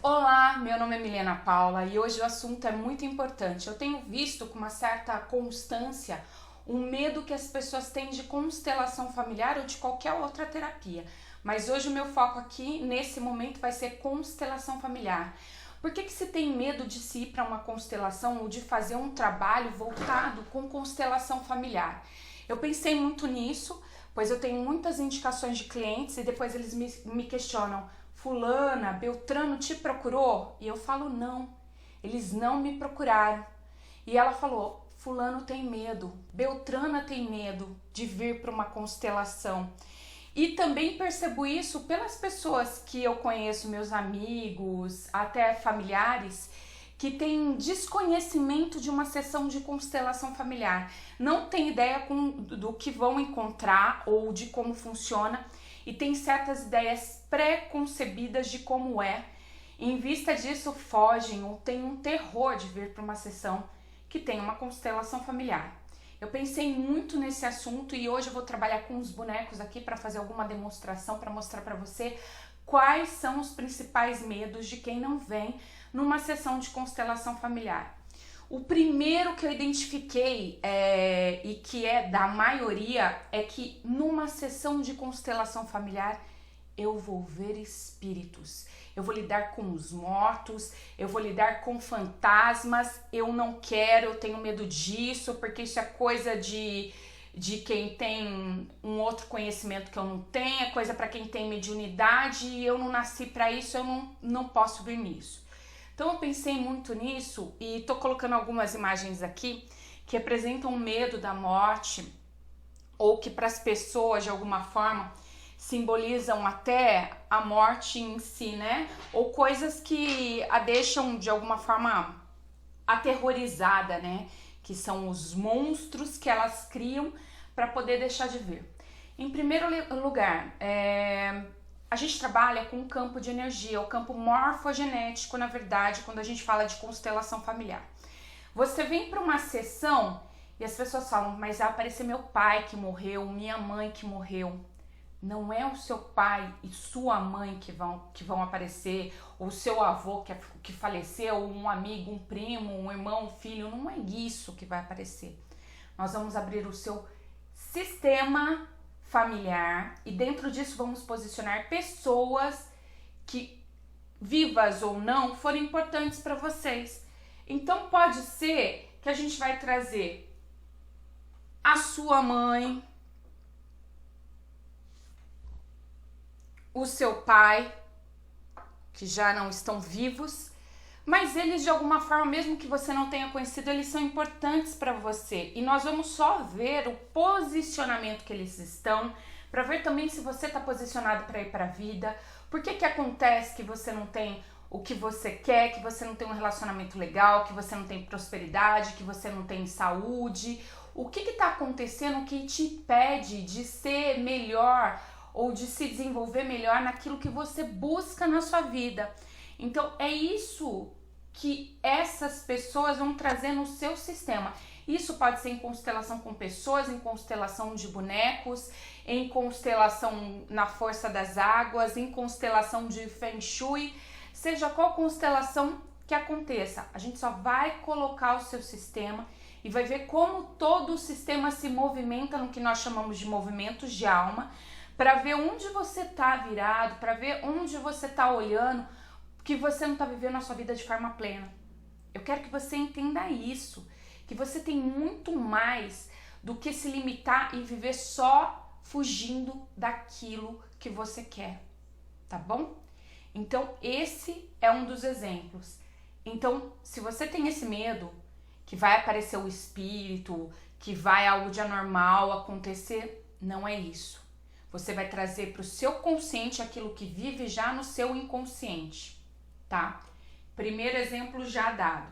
Olá, meu nome é Milena Paula e hoje o assunto é muito importante. Eu tenho visto com uma certa constância o medo que as pessoas têm de constelação familiar ou de qualquer outra terapia. Mas hoje o meu foco aqui, nesse momento, vai ser constelação familiar. Por que se tem medo de se ir para uma constelação ou de fazer um trabalho voltado com constelação familiar? Eu pensei muito nisso, pois eu tenho muitas indicações de clientes e depois eles me questionam: fulana, Beltrano te procurou? E eu falo: não, eles não me procuraram. E ela falou: fulano tem medo, Beltrana tem medo de vir para uma constelação. E também percebo isso pelas pessoas que eu conheço, meus amigos, até familiares, que têm desconhecimento de uma sessão de constelação familiar. Não tem ideia do que vão encontrar ou de como funciona e tem certas ideias pré-concebidas de como é. E em vista disso, fogem ou têm um terror de vir para uma sessão que tem uma constelação familiar. Eu pensei muito nesse assunto e hoje eu vou trabalhar com os bonecos aqui para fazer alguma demonstração, para mostrar para você quais são os principais medos de quem não vem numa sessão de constelação familiar. O primeiro que eu identifiquei e que é da maioria é que numa sessão de constelação familiar eu vou ver espíritos, eu vou lidar com os mortos, eu vou lidar com fantasmas, eu não quero, eu tenho medo disso, porque isso é coisa de quem tem um outro conhecimento que eu não tenho, é coisa para quem tem mediunidade e eu não nasci para isso, eu não posso vir nisso. Então eu pensei muito nisso e tô colocando algumas imagens aqui que representam o medo da morte ou que para as pessoas de alguma forma simbolizam até a morte em si, né? Ou coisas que a deixam de alguma forma aterrorizada, né? Que são os monstros que elas criam para poder deixar de ver. Em primeiro lugar, a gente trabalha com o campo de energia, o campo morfogenético, na verdade, quando a gente fala de constelação familiar. Você vem para uma sessão e as pessoas falam: mas vai aparecer meu pai que morreu, minha mãe que morreu. Não é o seu pai e sua mãe que vão aparecer, ou seu avô que faleceu, um amigo, um primo, um irmão, um filho. Não é isso que vai aparecer. Nós vamos abrir o seu sistema familiar e dentro disso vamos posicionar pessoas que, vivas ou não, foram importantes para vocês. Então pode ser que a gente vai trazer a sua mãe, o seu pai, que já não estão vivos, mas eles de alguma forma, mesmo que você não tenha conhecido, eles são importantes para você. E nós vamos só ver o posicionamento que eles estão, para ver também se você está posicionado para ir para a vida. Por que acontece que você não tem o que você quer, que você não tem um relacionamento legal, que você não tem prosperidade, que você não tem saúde? O que está acontecendo que te impede de ser melhor ou de se desenvolver melhor naquilo que você busca na sua vida? Então é isso que essas pessoas vão trazer no seu sistema. Isso pode ser em constelação com pessoas, em constelação de bonecos, em constelação na força das águas, em constelação de Feng Shui, seja qual constelação que aconteça. A gente só vai colocar o seu sistema e vai ver como todo o sistema se movimenta no que nós chamamos de movimentos de alma, para ver onde você está virado, para ver onde você está olhando, que você não está vivendo a sua vida de forma plena. Eu quero que você entenda isso, que você tem muito mais do que se limitar e viver só fugindo daquilo que você quer, tá bom? Então esse é um dos exemplos. Então, se você tem esse medo, que vai aparecer o espírito, que vai algo de anormal acontecer, não é isso. Você vai trazer para o seu consciente aquilo que vive já no seu inconsciente, tá? Primeiro exemplo já dado.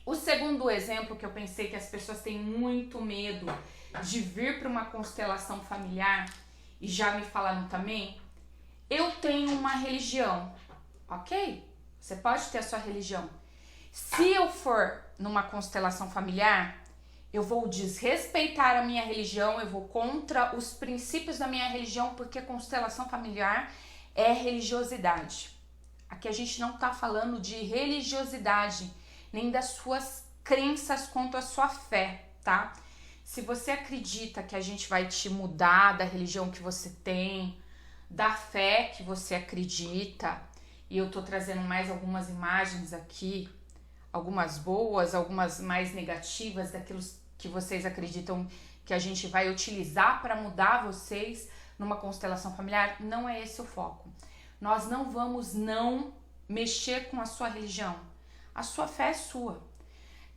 O segundo exemplo que eu pensei que as pessoas têm muito medo de vir para uma constelação familiar e já me falaram também, eu tenho uma religião, ok? Você pode ter a sua religião. Se eu for numa constelação familiar, eu vou desrespeitar a minha religião, eu vou contra os princípios da minha religião, porque constelação familiar é religiosidade. Aqui a gente não está falando de religiosidade, nem das suas crenças quanto à sua fé, tá? Se você acredita que a gente vai te mudar da religião que você tem, da fé que você acredita, e eu tô trazendo mais algumas imagens aqui, algumas boas, algumas mais negativas, daquilo que vocês acreditam que a gente vai utilizar para mudar vocês numa constelação familiar, não é esse o foco. Nós não vamos não mexer com a sua religião. A sua fé é sua.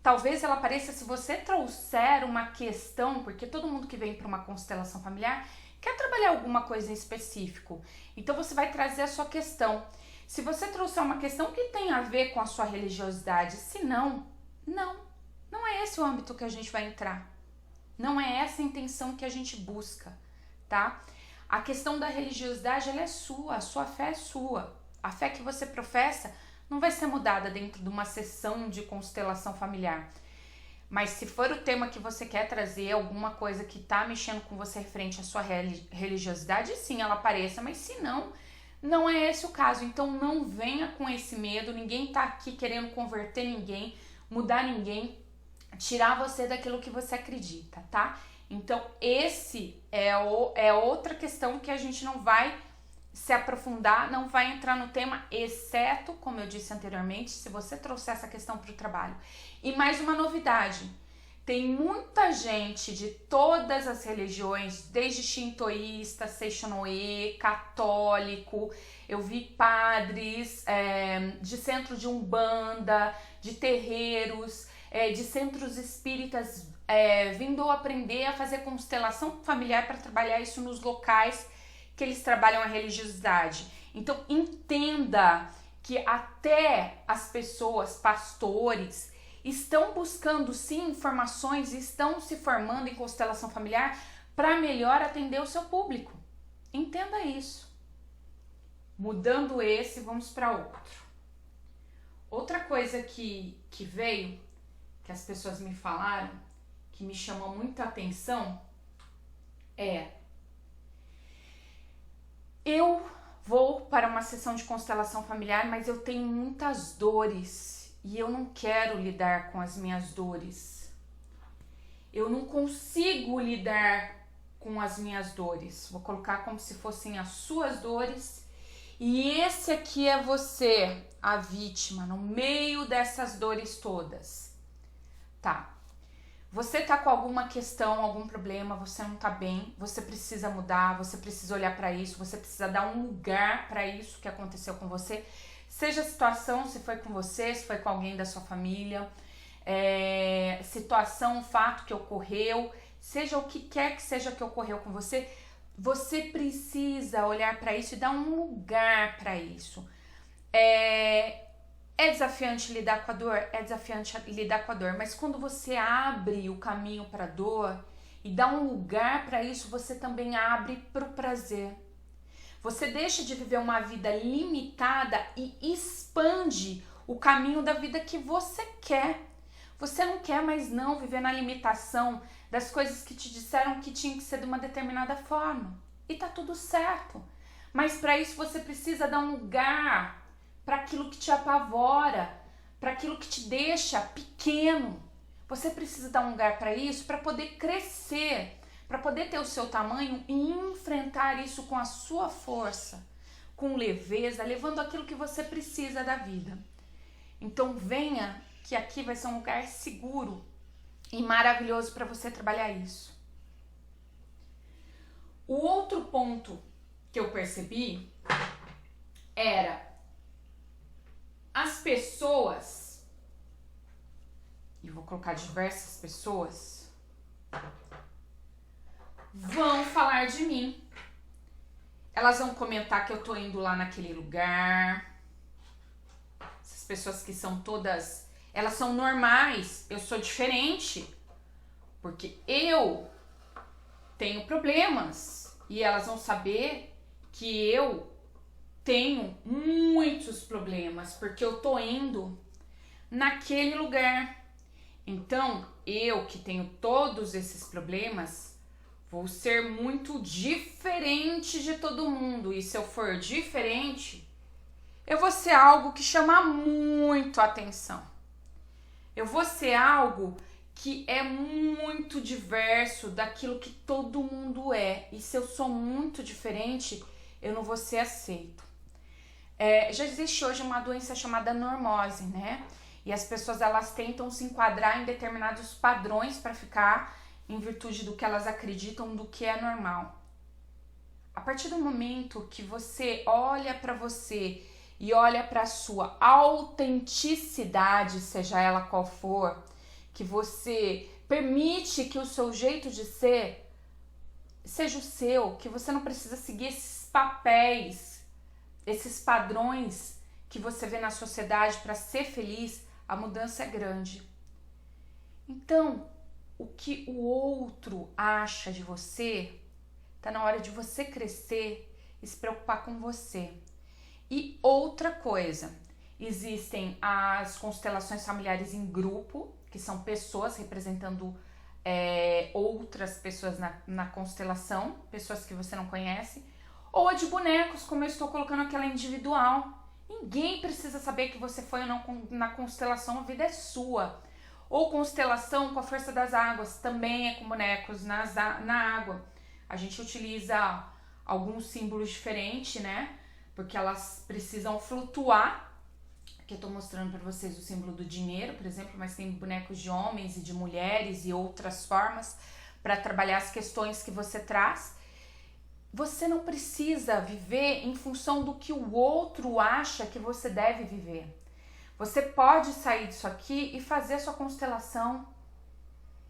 Talvez ela apareça se você trouxer uma questão, porque todo mundo que vem para uma constelação familiar quer trabalhar alguma coisa em específico. Então você vai trazer a sua questão. Se você trouxer uma questão que tem a ver com a sua religiosidade, se não, não é esse o âmbito que a gente vai entrar. Não é essa a intenção que a gente busca, tá? A questão da religiosidade, ela é sua, a sua fé é sua. A fé que você professa não vai ser mudada dentro de uma sessão de constelação familiar. Mas se for o tema que você quer trazer, alguma coisa que tá mexendo com você referente à sua religiosidade, sim, ela apareça, mas se não, não é esse o caso. Então não venha com esse medo, ninguém tá aqui querendo converter ninguém, mudar ninguém, tirar você daquilo que você acredita, tá? Então esse é outra questão que a gente não vai se aprofundar, não vai entrar no tema, exceto, como eu disse anteriormente, se você trouxer essa questão para o trabalho. E mais uma novidade, tem muita gente de todas as religiões, desde shintoísta, seishonoe, católico, eu vi padres de centro de umbanda, de terreiros, de centros espíritas, vindo aprender a fazer constelação familiar para trabalhar isso nos locais que eles trabalham a religiosidade. Então entenda que até as pessoas, pastores, estão buscando sim informações, estão se formando em constelação familiar para melhor atender o seu público. Entenda isso. Mudando esse, vamos para outro. Outra coisa que veio, que as pessoas me falaram, que me chamou muita atenção, eu vou para uma sessão de constelação familiar, mas eu tenho muitas dores e eu não quero lidar com as minhas dores. Eu não consigo lidar com as minhas dores. Vou colocar como se fossem as suas dores. E esse aqui é você, a vítima, no meio dessas dores todas. Tá. Você tá com alguma questão, algum problema, você não tá bem, você precisa mudar, você precisa olhar para isso, você precisa dar um lugar para isso que aconteceu com você. Seja a situação, se foi com você, se foi com alguém da sua família, situação, fato que ocorreu, seja o que quer que seja que ocorreu com você, você precisa olhar para isso e dar um lugar para isso. É desafiante lidar com a dor? É desafiante lidar com a dor, mas quando você abre o caminho para a dor e dá um lugar para isso, você também abre para o prazer. Você deixa de viver uma vida limitada e expande o caminho da vida que você quer. Você não quer mais não viver na limitação das coisas que te disseram que tinha que ser de uma determinada forma. E tá tudo certo. Mas para isso você precisa dar um lugar para aquilo que te apavora, para aquilo que te deixa pequeno. Você precisa dar um lugar para isso, para poder crescer, para poder ter o seu tamanho e enfrentar isso com a sua força, com leveza, levando aquilo que você precisa da vida. Então venha, que aqui vai ser um lugar seguro e maravilhoso para você trabalhar isso. O outro ponto que eu percebi era as pessoas, e vou colocar diversas pessoas, vão falar de mim. Elas vão comentar que eu tô indo lá naquele lugar. Essas pessoas que são todas, elas são normais, eu sou diferente, porque eu tenho problemas, e elas vão saber que eu tenho muitos problemas, porque eu tô indo naquele lugar. Então, eu que tenho todos esses problemas, vou ser muito diferente de todo mundo. E se eu for diferente, Eu vou ser algo que chama muito atenção. Eu vou ser algo que é muito diverso daquilo que todo mundo é. E se eu sou muito diferente, eu não vou ser aceito. Já existe hoje uma doença chamada normose, né? E as pessoas, elas tentam se enquadrar em determinados padrões para ficar em virtude do que elas acreditam do que é normal. A partir do momento que você olha para você e olha para a sua autenticidade, seja ela qual for, que você permite que o seu jeito de ser seja o seu, que você não precisa seguir esses papéis, esses padrões que você vê na sociedade para ser feliz, a mudança é grande. Então, o que o outro acha de você, tá na hora de você crescer e se preocupar com você. E outra coisa, existem as constelações familiares em grupo, que são pessoas representando outras pessoas na constelação, pessoas que você não conhece, ou a de bonecos, como eu estou colocando aquela individual. Ninguém precisa saber que você foi ou não na constelação, a vida é sua. Ou constelação com a força das águas, também é com bonecos na água. A gente utiliza alguns símbolos diferentes, né? Porque elas precisam flutuar. Aqui eu tô mostrando para vocês o símbolo do dinheiro, por exemplo, mas tem bonecos de homens e de mulheres e outras formas para trabalhar as questões que você traz. Você não precisa viver em função do que o outro acha que você deve viver. Você pode sair disso aqui e fazer a sua constelação.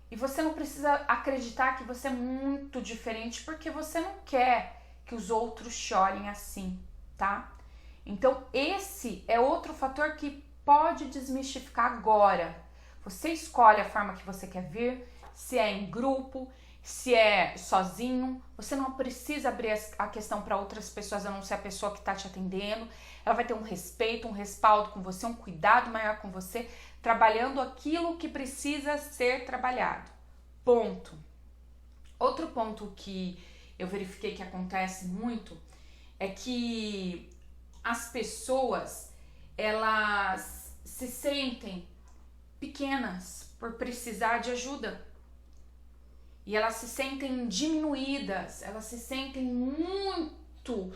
E você não precisa acreditar que você é muito diferente, porque você não quer que os outros chorem assim, tá? Então esse é outro fator que pode desmistificar agora. Você escolhe a forma que você quer vir, se é em grupo, se é sozinho. Você não precisa abrir a questão para outras pessoas, a não ser a pessoa que está te atendendo. Ela vai ter um respeito, um respaldo com você, um cuidado maior com você, trabalhando aquilo que precisa ser trabalhado. Ponto. Outro ponto que eu verifiquei que acontece muito é que as pessoas, elas se sentem pequenas por precisar de ajuda. E elas se sentem diminuídas, elas se sentem muito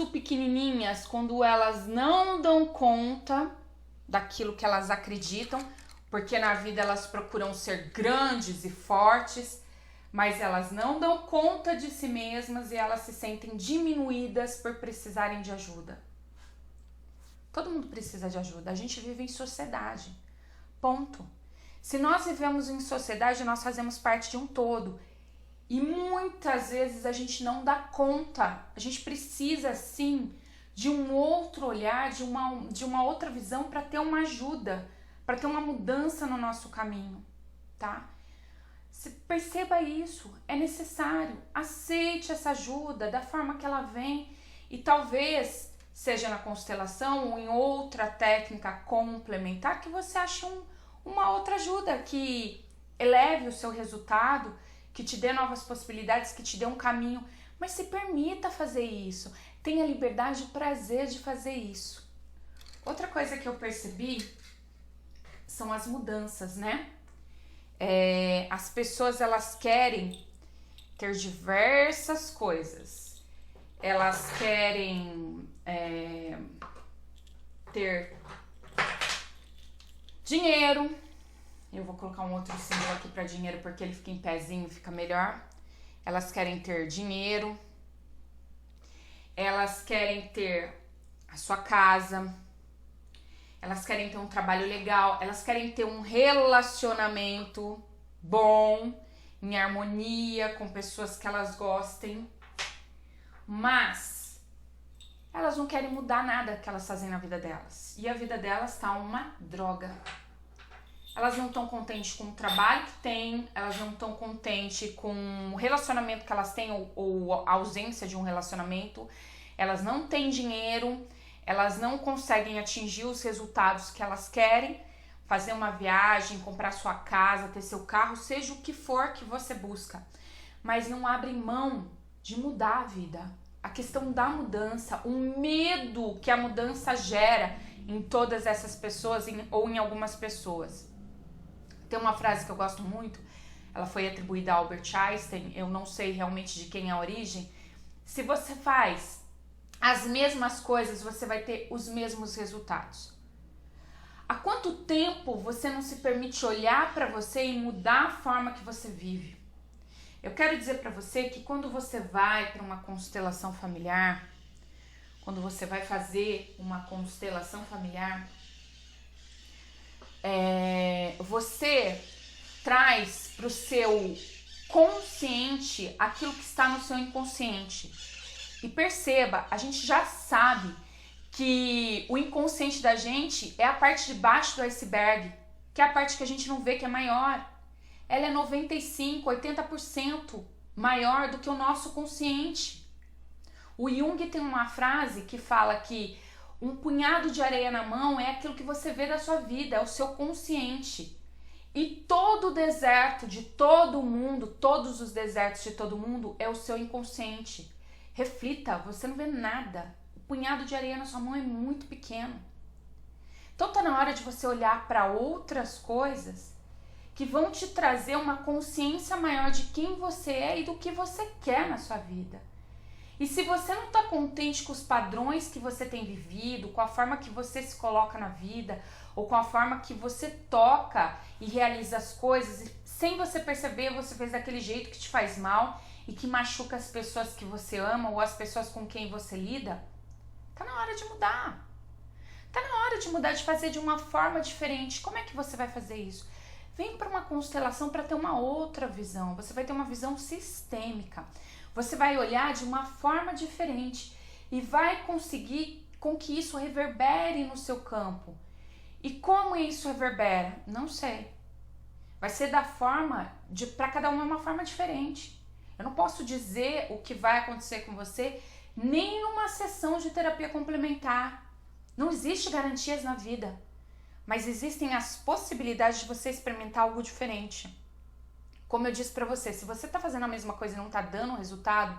pequenininhas quando elas não dão conta daquilo que elas acreditam, porque na vida elas procuram ser grandes e fortes, mas elas não dão conta de si mesmas e elas se sentem diminuídas por precisarem de ajuda. Todo mundo precisa de ajuda, a gente vive em sociedade, ponto. Se nós vivemos em sociedade, nós fazemos parte de um todo. E muitas vezes a gente não dá conta. A gente precisa, sim, de um outro olhar, de uma outra visão para ter uma ajuda, para ter uma mudança no nosso caminho, tá? Perceba isso, é necessário. Aceite essa ajuda da forma que ela vem. E talvez seja na constelação ou em outra técnica complementar que você ache uma outra ajuda que eleve o seu resultado, que te dê novas possibilidades, que te dê um caminho, mas se permita fazer isso, tenha liberdade e prazer de fazer isso. Outra coisa que eu percebi são as mudanças, né? As pessoas, elas querem ter diversas coisas, elas querem ter dinheiro. Eu vou colocar um outro símbolo aqui para dinheiro porque ele fica em pezinho, fica melhor. Elas querem ter dinheiro. Elas querem ter a sua casa. Elas querem ter um trabalho legal. Elas querem ter um relacionamento bom, em harmonia, com pessoas que elas gostem. Mas elas não querem mudar nada que elas fazem na vida delas. E a vida delas tá uma droga. Elas não estão contentes com o trabalho que têm, elas não estão contentes com o relacionamento que elas têm ou a ausência de um relacionamento. Elas não têm dinheiro, elas não conseguem atingir os resultados que elas querem, fazer uma viagem, comprar sua casa, ter seu carro, seja o que for que você busca. Mas não abrem mão de mudar a vida. a questão da mudança, o medo que a mudança gera em todas essas pessoas ou em algumas pessoas. Tem uma frase que eu gosto muito, ela foi atribuída a Albert Einstein, eu não sei realmente de quem é a origem. Se você faz as mesmas coisas, você vai ter os mesmos resultados. Há quanto tempo você não se permite olhar para você e mudar a forma que você vive? Eu quero dizer para você que quando você vai para uma constelação familiar, quando você vai fazer uma constelação familiar, você traz para o seu consciente aquilo que está no seu inconsciente. E perceba, a gente já sabe que o inconsciente da gente é a parte de baixo do iceberg, que é a parte que a gente não vê, que é maior. Ela é 95%, 80% maior do que o nosso consciente. O Jung tem uma frase que fala que um punhado de areia na mão é aquilo que você vê da sua vida, é o seu consciente. E todo o deserto de todo mundo, todos os desertos de todo mundo é o seu inconsciente. Reflita, você não vê nada. O punhado de areia na sua mão é muito pequeno. Então tá na hora de você olhar para outras coisas que vão te trazer uma consciência maior de quem você é e do que você quer na sua vida. E se você não está contente com os padrões que você tem vivido, com a forma que você se coloca na vida, ou com a forma que você toca e realiza as coisas, e sem você perceber, você fez daquele jeito que te faz mal e que machuca as pessoas que você ama ou as pessoas com quem você lida, tá na hora de mudar. Tá na hora de mudar, de fazer de uma forma diferente. Como é que você vai fazer isso? Vem para uma constelação para ter uma outra visão. Você vai ter uma visão sistêmica. Você vai olhar de uma forma diferente e vai conseguir com que isso reverbere no seu campo. E como isso reverbera? Não sei. Vai ser da forma para cada um é uma forma diferente. Eu não posso dizer o que vai acontecer com você nem numa sessão de terapia complementar. Não existe garantias na vida. Mas existem as possibilidades de você experimentar algo diferente. Como eu disse pra você, se você tá fazendo a mesma coisa e não tá dando resultado,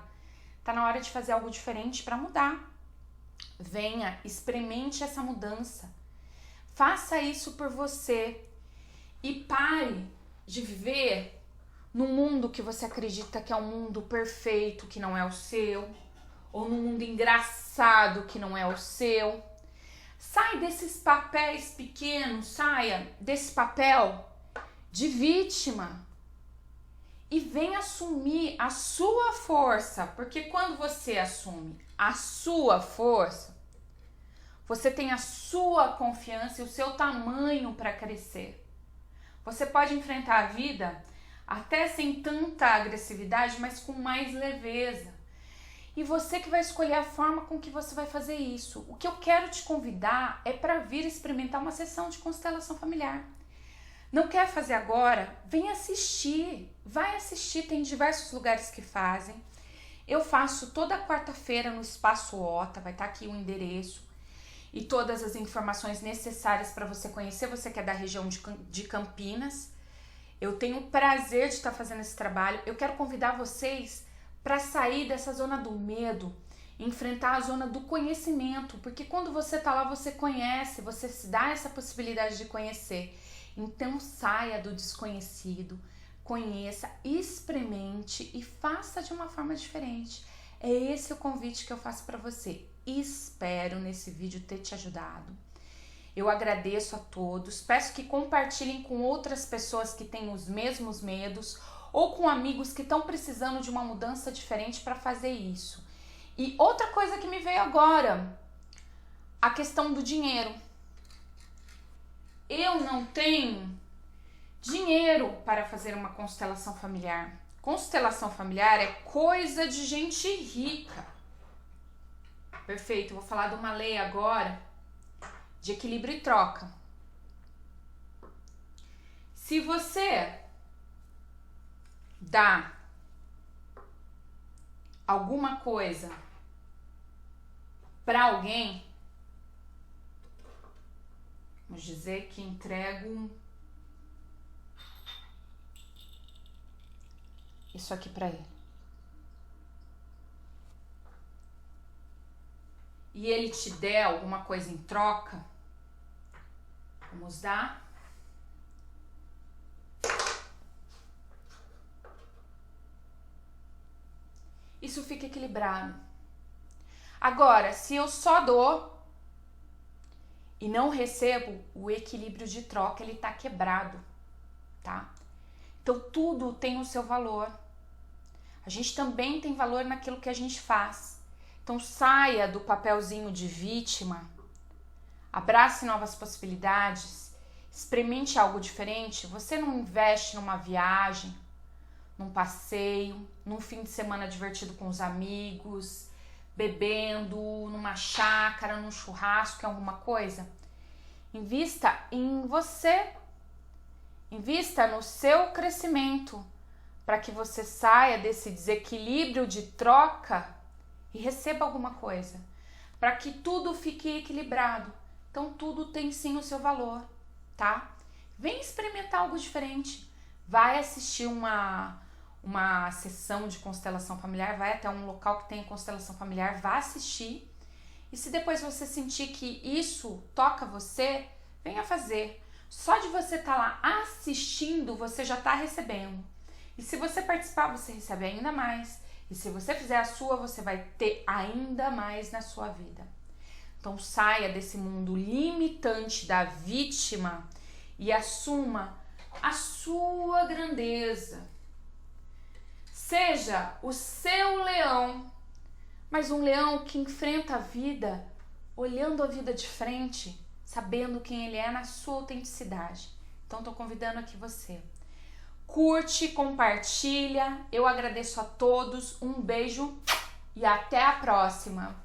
tá na hora de fazer algo diferente para mudar. Venha, experimente essa mudança. Faça isso por você. E pare de viver num mundo que você acredita que é um mundo perfeito, que não é o seu. Ou num mundo engraçado, que não é o seu. Sai desses papéis pequenos, saia desse papel de vítima e vem assumir a sua força, porque quando você assume a sua força, você tem a sua confiança e o seu tamanho para crescer. Você pode enfrentar a vida até sem tanta agressividade, mas com mais leveza. E você que vai escolher a forma com que você vai fazer isso. O que eu quero te convidar é para vir experimentar uma sessão de constelação familiar. Não quer fazer agora? Vem assistir. Vai assistir, tem diversos lugares que fazem. Eu faço toda quarta-feira no Espaço Ota, vai estar aqui o endereço e todas as informações necessárias para você conhecer. Você que é da região de Campinas. Eu tenho o prazer de estar fazendo esse trabalho. Eu quero convidar vocês para sair dessa zona do medo, enfrentar a zona do conhecimento, porque quando você tá lá, você conhece, você se dá essa possibilidade de conhecer. Então saia do desconhecido, conheça, experimente e faça de uma forma diferente. É esse o convite que eu faço para você. Espero nesse vídeo ter te ajudado. Eu agradeço a todos, peço que compartilhem com outras pessoas que têm os mesmos medos ou com amigos que estão precisando de uma mudança diferente para fazer isso. E outra coisa que me veio agora, a questão do dinheiro. Eu não tenho dinheiro para fazer uma constelação familiar. Constelação familiar é coisa de gente rica. Perfeito, vou falar de uma lei agora de equilíbrio e troca. Se você dá alguma coisa para alguém, vamos dizer que entrego isso aqui para ele. e ele te der alguma coisa em troca, vamos dar. Isso fica equilibrado. Agora, se eu só dou e não recebo, o equilíbrio de troca, ele tá quebrado, tá? Então, tudo tem o seu valor. A gente também tem valor naquilo que a gente faz. Então, saia do papelzinho de vítima, abrace novas possibilidades, experimente algo diferente. Você não investe numa viagem, num passeio, num fim de semana divertido com os amigos, bebendo, numa chácara, num churrasco, em alguma coisa. Invista em você. Invista no seu crescimento para que você saia desse desequilíbrio de troca e receba alguma coisa. Para que tudo fique equilibrado. Então tudo tem sim o seu valor, tá? Vem experimentar algo diferente. Vai assistir uma sessão de constelação familiar, vai até um local que tem constelação familiar, vá assistir. E se depois você sentir que isso toca você, venha fazer. Só de você estar lá assistindo, você já está recebendo. E se você participar, você recebe ainda mais. E se você fizer a sua, você vai ter ainda mais na sua vida. Então saia desse mundo limitante da vítima e assuma a sua grandeza. Seja o seu leão, mas um leão que enfrenta a vida, olhando a vida de frente, sabendo quem ele é na sua autenticidade. Então, tô convidando aqui você. Curte, compartilha. Eu agradeço a todos. Um beijo e até a próxima.